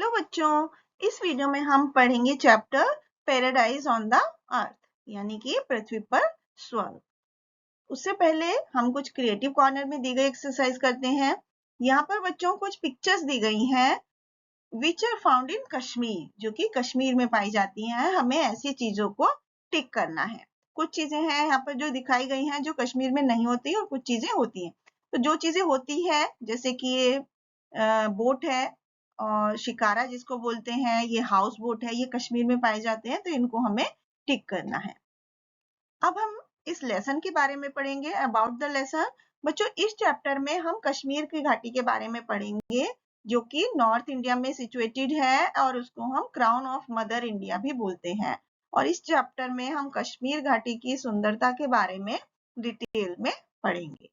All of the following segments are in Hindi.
हेलो बच्चों, इस वीडियो में हम पढ़ेंगे chapter paradise on the earth, यानी कि पृथ्वी पर स्वर्ग। उससे पहले हम कुछ क्रिएटिव कॉर्नर में दी गई एक्सरसाइज करते हैं। यहाँ पर बच्चों कुछ पिक्चर्स दी गई हैं which are found in Kashmir, जो कि कश्मीर में पाई जाती हैं। हमें ऐसी चीजों को टिक करना है। कुछ चीजें हैं यहाँ पर जो दिखाई गई हैं जो कश्मीर में नहीं होती और कुछ चीजें होती हैं। तो जो चीजें होती है जैसे कि ये बोट है और शिकारा जिसको बोलते हैं, ये हाउस बोट है, ये कश्मीर में पाए जाते हैं, तो इनको हमें टिक करना है। अब हम इस लेसन के बारे में पढ़ेंगे, अबाउट द लेसन। बच्चों, इस चैप्टर में हम कश्मीर की घाटी के बारे में पढ़ेंगे जो कि नॉर्थ इंडिया में सिचुएटेड है और उसको हम क्राउन ऑफ मदर इंडिया भी बोलते हैं। और इस चैप्टर में हम कश्मीर घाटी की सुंदरता के बारे में डिटेल में पढ़ेंगे।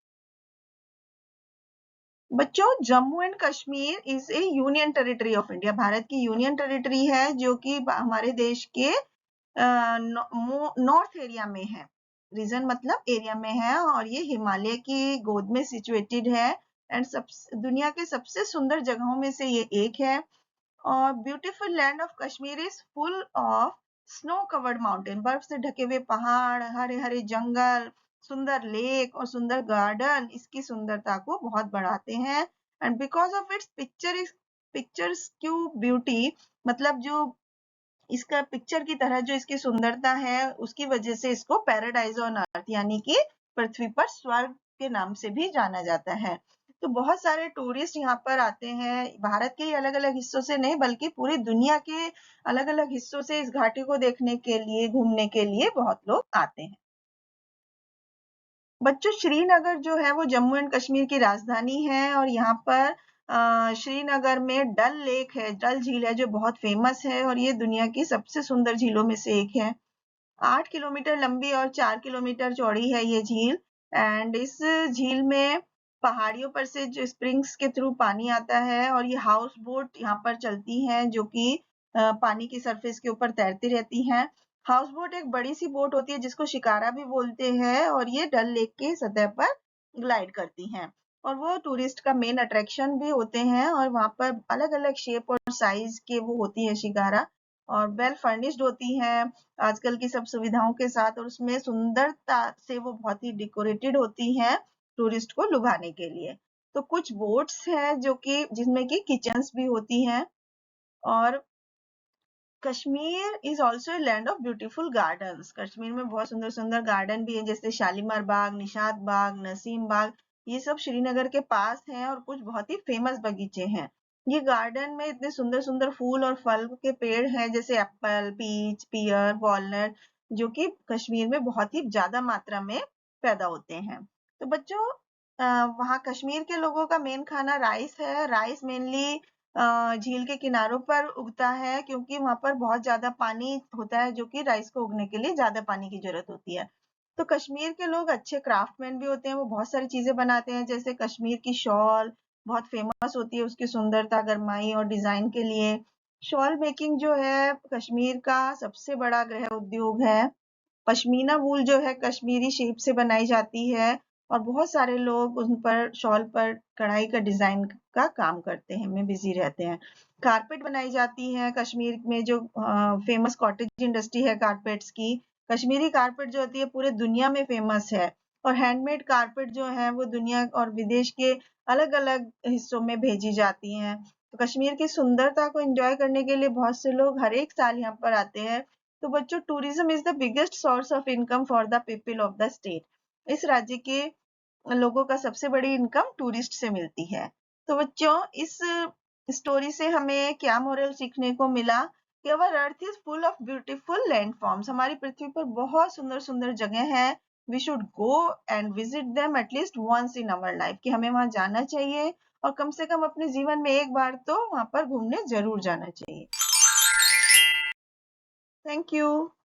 बच्चों, Jammu and Kashmir is A union territory of India. Bharat की यूनियन टेरिटरी है जो कि हमारे देश के नॉर्थ एरिया में है। रीजन मतलब एरिया में है और ये हिमालय की गोद में सिचुएटेड है एंड दुनिया के सबसे सुंदर जगहों में से ये एक है। और beautiful land of Kashmir is full of snow covered mountain, बर्फ से ढके हुए पहाड़, हरे हरे जंगल, सुंदर लेक और सुंदर गार्डन इसकी सुंदरता को बहुत बढ़ाते हैं। And because of its pictures Q beauty, मतलब जो इसका पिक्चर की तरह जो इसकी सुंदरता है उसकी वजह से इसको पैराडाइज ऑन अर्थ यानी कि पृथ्वी पर स्वर्ग के नाम से भी जाना जाता है। तो बहुत सारे टूरिस्ट यहाँ पर आते हैं, भारत के अलग अलग हिस्सों से नहीं बल्कि पूरी दुनिया के अलग अलग हिस्सों से इस घाटी को देखने के लिए, घूमने के लिए बहुत लोग आते हैं। बच्चों, श्रीनगर जो है वो जम्मू एंड कश्मीर की राजधानी है और यहाँ पर श्रीनगर में डल लेक है, डल झील है जो बहुत फेमस है और ये दुनिया की सबसे सुंदर झीलों में से एक है। 8 किलोमीटर लंबी और 4 किलोमीटर चौड़ी है ये झील। एंड इस झील में पहाड़ियों पर से जो स्प्रिंग्स के थ्रू पानी आता है और ये हाउस बोट यहाँ पर चलती हैं जो कि पानी की सरफेस के ऊपर तैरती रहती हैं। हाउस बोट एक बड़ी सी बोट होती है जिसको शिकारा भी बोलते हैं और ये डल लेक के सतह पर ग्लाइड करती हैं और वो टूरिस्ट का मेन अट्रैक्शन भी होते हैं और वहां पर अलग अलग शेप और साइज के वो होती है शिकारा और वेल फर्निश्ड होती हैं आजकल की सब सुविधाओं के साथ और उसमें सुंदरता से वो बहुत ही डेकोरेटेड होती हैं टूरिस्ट को लुभाने के लिए। तो कुछ बोट्स हैं जो कि जिसमें कि किचन्स भी होती हैं और Kashmir is also a land of beautiful gardens. Kashmir में बहुत सुंदर सुंदर गार्डन भी है जैसे शालीमार बाग, निशात बाग, नसीम बाग, ये सब श्रीनगर के पास हैं और कुछ बहुत ही फेमस बगीचे हैं। ये गार्डन में इतने सुंदर सुंदर फूल और फल के पेड़ हैं जैसे एप्पल, पीच, पियर, वॉलनट, जो कि कश्मीर में बहुत ही ज्यादा मात्रा में पैदा होते हैं। तो बच्चों, वहाँ कश्मीर के लोगों का मेन खाना राइस है। राइस मेनली झील के किनारों पर उगता है क्योंकि वहां पर बहुत ज्यादा पानी होता है जो कि राइस को उगने के लिए ज्यादा पानी की जरूरत होती है। तो कश्मीर के लोग अच्छे क्राफ्टमैन भी होते हैं, वो बहुत सारी चीजें बनाते हैं जैसे कश्मीर की शॉल बहुत फेमस होती है उसकी सुंदरता, गरमाई और डिजाइन के लिए। शॉल मेकिंग जो है कश्मीर का सबसे बड़ा गृह उद्योग है। पश्मीना वूल जो है कश्मीरी शेप से बनाई जाती है और बहुत सारे लोग उन पर शॉल पर कढ़ाई का डिजाइन का काम करते हैं, में बिजी रहते हैं। कारपेट बनाई जाती है कश्मीर में, जो फेमस कॉटेज इंडस्ट्री है कारपेट्स की। कश्मीरी कारपेट जो होती है पूरे दुनिया में फेमस है और हैंडमेड कारपेट जो है वो दुनिया और विदेश के अलग अलग हिस्सों में भेजी जाती हैं। तो कश्मीर की सुंदरता को एंजॉय करने के लिए बहुत से लोग हर एक साल यहाँ पर आते हैं। तो बच्चों, tourism is the biggest source of income for the people of the state. इस राज्य के लोगों का सबसे बड़ी इनकम टूरिस्ट से मिलती है। तो बच्चों, इस स्टोरी से हमें क्या मोरल सीखने को मिला कि our earth is full of beautiful landforms. हमारी पृथ्वी पर बहुत सुंदर सुंदर जगह हैं। We should go and visit them at least once in our life, कि हमें वहां जाना चाहिए और कम से कम अपने जीवन में एक बार तो वहां पर घूमने जरूर जाना चाहिए। Thank you.